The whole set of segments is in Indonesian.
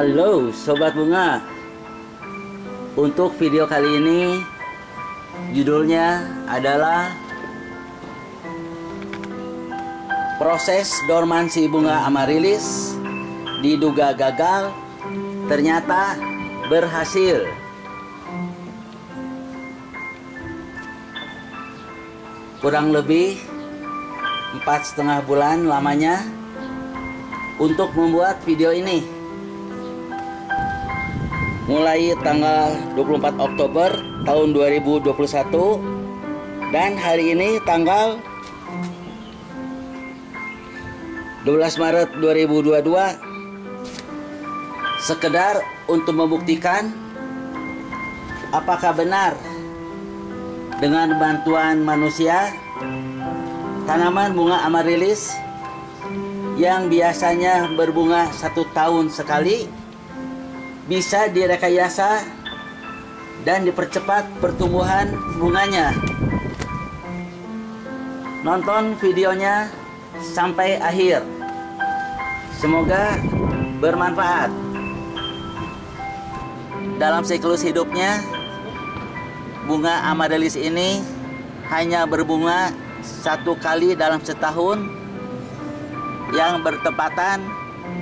Halo Sobat Bunga. Untuk video kali ini judulnya adalah proses dormansi bunga amarilis diduga gagal, ternyata berhasil. Kurang lebih 4,5 bulan lamanya untuk membuat video ini. Mulai tanggal 24 Oktober tahun 2021 dan hari ini tanggal 12 Maret 2022, sekedar untuk membuktikan apakah benar dengan bantuan manusia tanaman bunga amarilis yang biasanya berbunga 1 tahun sekali bisa direkayasa dan dipercepat pertumbuhan bunganya. Nonton videonya sampai akhir. Semoga bermanfaat. Dalam siklus hidupnya, bunga amarilis ini hanya berbunga 1 kali dalam setahun, yang bertepatan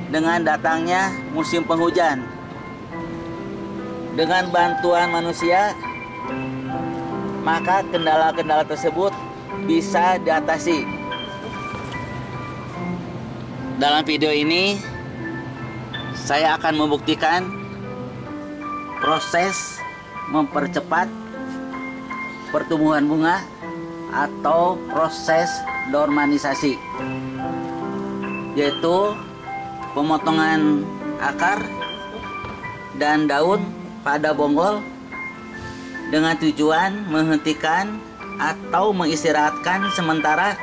dengan datangnya musim penghujan. Dengan bantuan manusia, maka kendala-kendala tersebut bisa diatasi. Dalam video ini, saya akan membuktikan proses mempercepat pertumbuhan bunga atau proses dormanisasi, yaitu pemotongan akar dan daun pada bonggol dengan tujuan menghentikan atau mengistirahatkan sementara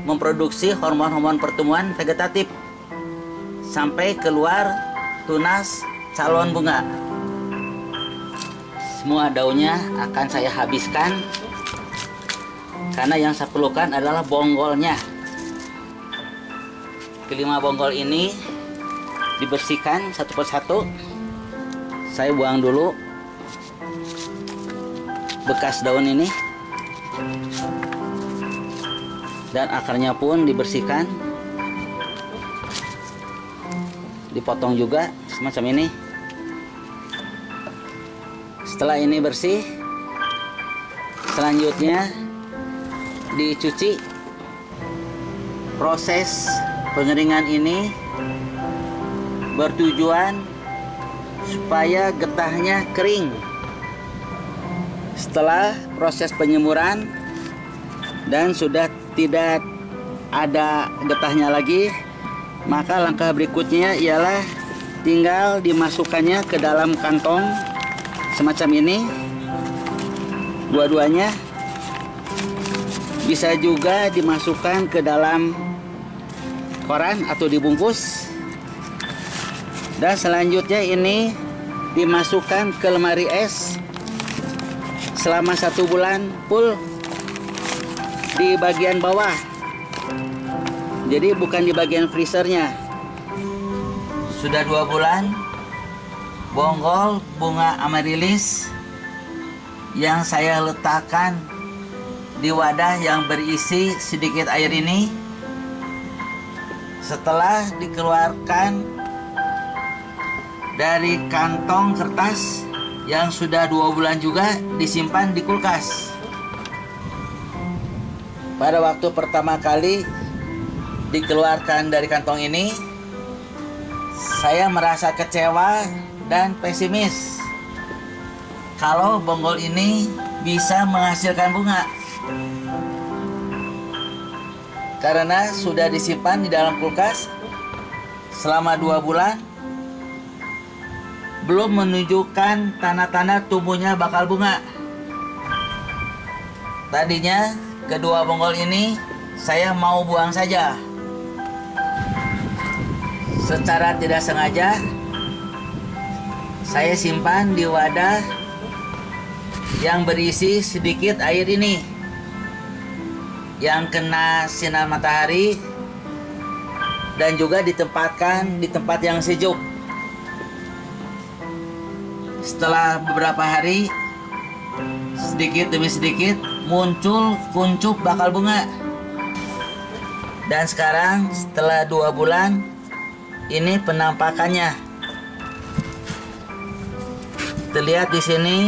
memproduksi hormon-hormon pertumbuhan vegetatif sampai keluar tunas calon bunga. Semua daunnya akan saya habiskan karena yang saya perlukan adalah bonggolnya. Kelima bonggol ini dibersihkan satu persatu. Saya buang dulu bekas daun ini, dan akarnya pun dibersihkan, dipotong juga semacam ini. Setelah ini bersih, selanjutnya dicuci. Proses pengeringan ini bertujuan supaya getahnya kering. Setelah proses penyemuran dan sudah tidak ada getahnya lagi, maka langkah berikutnya ialah tinggal dimasukkannya ke dalam kantong semacam ini, dua-duanya. Bisa juga dimasukkan ke dalam koran atau dibungkus, dan selanjutnya ini dimasukkan ke lemari es selama 1 bulan full di bagian bawah, jadi bukan di bagian freezernya. Sudah 2 bulan bonggol bunga amarilis yang saya letakkan di wadah yang berisi sedikit air ini, setelah dikeluarkan dari kantong kertas yang sudah 2 bulan juga disimpan di kulkas. Pada waktu pertama kali dikeluarkan dari kantong ini, saya merasa kecewa dan pesimis kalau bonggol ini bisa menghasilkan bunga, karena sudah disimpan di dalam kulkas selama 2 bulan, belum menunjukkan tanda-tanda tumbuhnya bakal bunga. Tadinya kedua bonggol ini saya mau buang saja. Secara tidak sengaja saya simpan di wadah yang berisi sedikit air ini, yang kena sinar matahari dan juga ditempatkan di tempat yang sejuk. setelah beberapa hari, sedikit demi sedikit muncul kuncup bakal bunga. Dan sekarang setelah 2 bulan, ini penampakannya. Terlihat di sini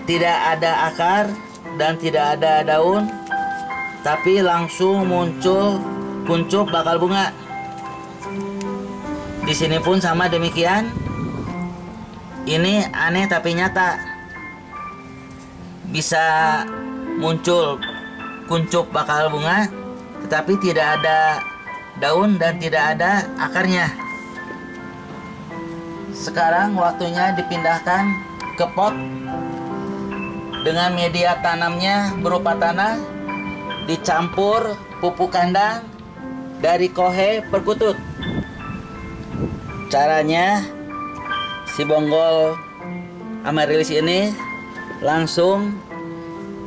tidak ada akar dan tidak ada daun, tapi langsung muncul kuncup bakal bunga. Di sini pun sama demikian. Ini aneh tapi nyata. Bisa muncul kuncup bakal bunga, tetapi tidak ada daun dan tidak ada akarnya. Sekarang waktunya dipindahkan ke pot dengan media tanamnya berupa tanah, dicampur pupuk kandang dari kohe perkutut. Caranya, si bonggol amaryllis ini langsung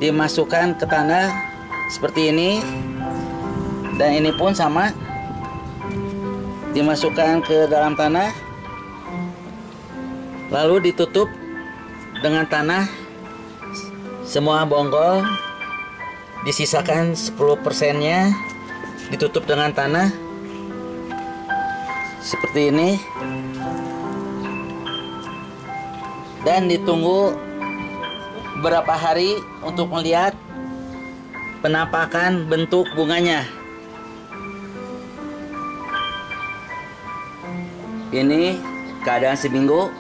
dimasukkan ke tanah seperti ini, dan ini pun sama, dimasukkan ke dalam tanah, lalu ditutup dengan tanah. Semua bonggol disisakan 10%-nya ditutup dengan tanah seperti ini, dan ditunggu beberapa hari untuk melihat penampakan bentuk bunganya. Ini keadaan seminggu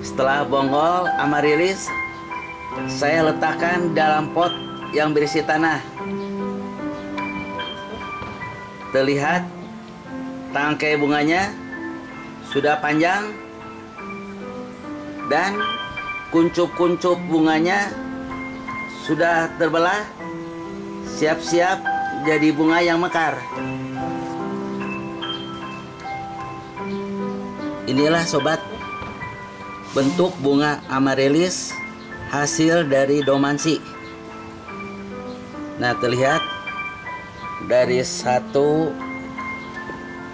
setelah bonggol amaryllis saya letakkan dalam pot yang berisi tanah. Terlihat tangkai bunganya sudah panjang dan kuncup-kuncup bunganya sudah terbelah, siap-siap jadi bunga yang mekar. Inilah sobat, bentuk bunga amaryllis hasil dari dormansi. Nah, terlihat dari satu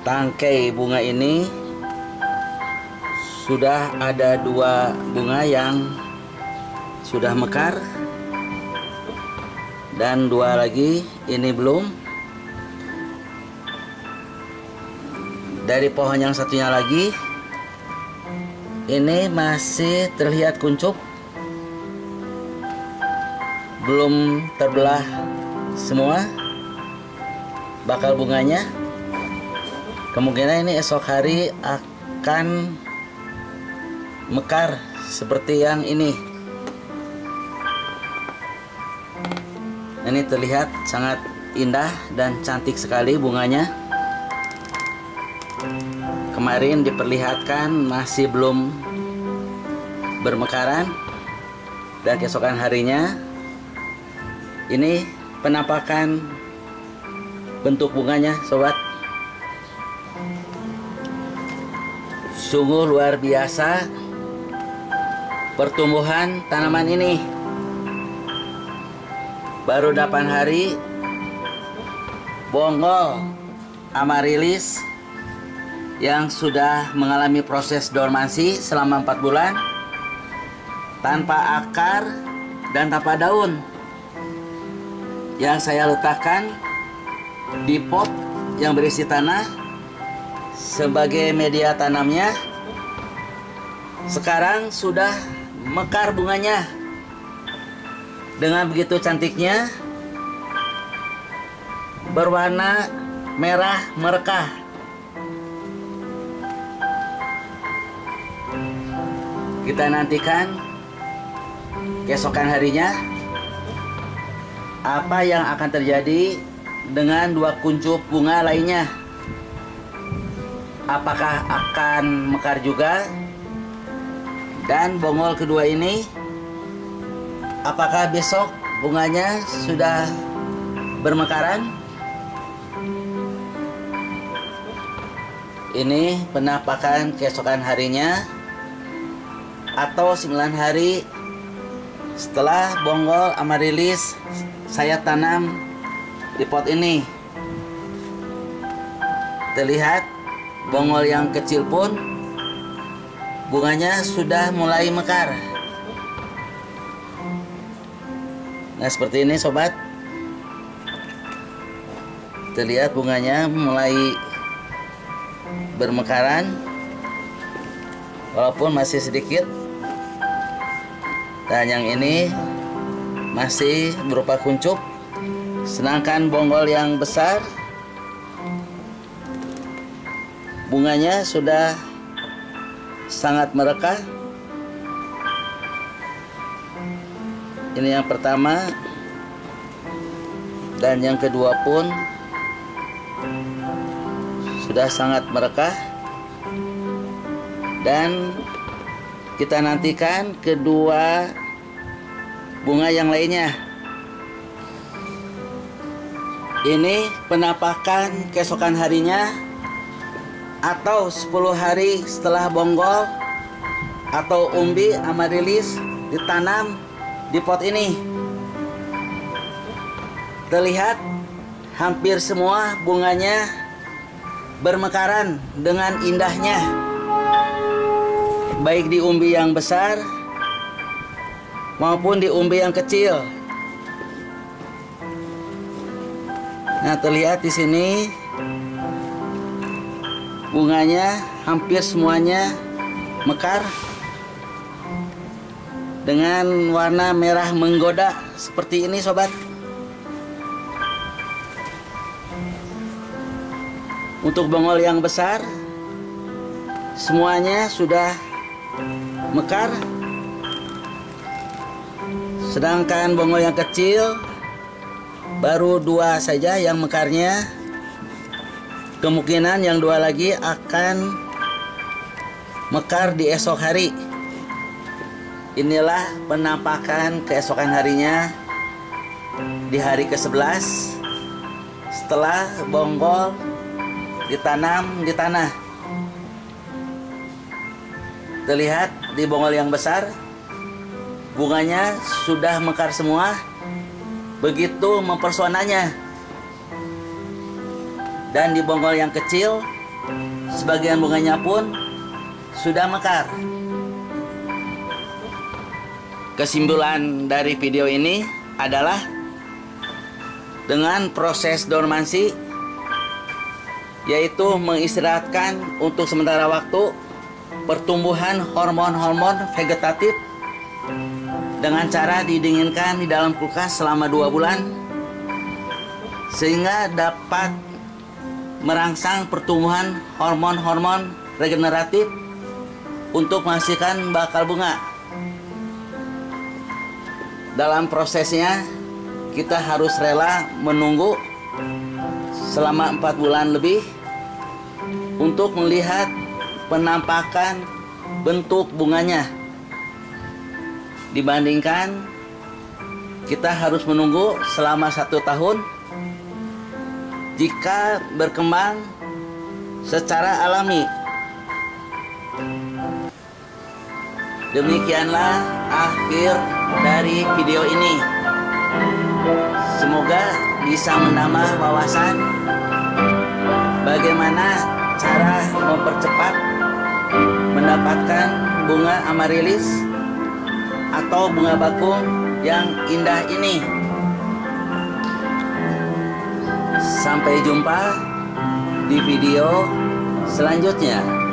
tangkai bunga ini sudah ada 2 bunga yang sudah mekar, dan 2 lagi ini belum. Dari pohon yang satunya lagi ini masih terlihat kuncup, belum terbelah semua bakal bunganya. Kemungkinan ini esok hari akan mekar seperti yang ini. Ini terlihat sangat indah dan cantik sekali bunganya. Kemarin diperlihatkan masih belum bermekaran, dan keesokan harinya ini penampakan bentuk bunganya, sobat. Sungguh luar biasa pertumbuhan tanaman ini. Baru 8 hari bonggol amaryllis yang sudah mengalami proses dormansi selama 4 bulan tanpa akar dan tanpa daun, yang saya letakkan di pot yang berisi tanah sebagai media tanamnya, sekarang sudah mekar bunganya dengan begitu cantiknya, berwarna merah merekah. Kita nantikan keesokan harinya apa yang akan terjadi dengan 2 kuncup bunga lainnya. Apakah akan mekar juga? Dan bonggol kedua ini, apakah besok bunganya sudah bermekaran? Ini penampakan keesokan harinya atau 9 hari setelah bonggol amaryllis saya tanam di pot ini. Terlihat bonggol yang kecil pun bunganya sudah mulai mekar. Nah, seperti ini sobat. Terlihat bunganya mulai bermekaran, walaupun masih sedikit. Dan yang ini masih berupa kuncup. Sedangkan bonggol yang besar, bunganya sudah sangat merekah. Ini yang pertama, dan yang kedua pun sudah sangat merekah. Dan kita nantikan kedua bunga yang lainnya. Ini penampakan keesokan harinya atau 10 hari setelah bonggol atau umbi amaryllis ditanam di pot ini. Terlihat hampir semua bunganya bermekaran dengan indahnya, baik di umbi yang besar maupun di umbi yang kecil. Nah, terlihat di sini bunganya hampir semuanya mekar dengan warna merah menggoda seperti ini sobat. Untuk bonggol yang besar semuanya sudah mekar, sedangkan bonggol yang kecil baru 2 saja yang mekarnya. Kemungkinan yang 2 lagi akan mekar di esok hari. Inilah penampakan keesokan harinya di hari ke-11 setelah bonggol ditanam di tanah. Terlihat di bonggol yang besar bunganya sudah mekar semua, begitu mempesonanya. Dan di bonggol yang kecil sebagian bunganya pun sudah mekar. Kesimpulan dari video ini adalah dengan proses dormansi, yaitu mengistirahatkan untuk sementara waktu pertumbuhan hormon-hormon vegetatif dengan cara didinginkan di dalam kulkas selama 2 bulan, sehingga dapat merangsang pertumbuhan hormon-hormon regeneratif untuk menghasilkan bakal bunga. Dalam prosesnya kita harus rela menunggu selama 4 bulan lebih untuk melihat penampakan bentuk bunganya, dibandingkan kita harus menunggu selama 1 tahun jika berkembang secara alami. Demikianlah akhir dari video ini. Semoga bisa menambah wawasan bagaimana cara mempercepat mendapatkan bunga amaryllis atau bunga bakung yang indah ini. Sampai jumpa di video selanjutnya.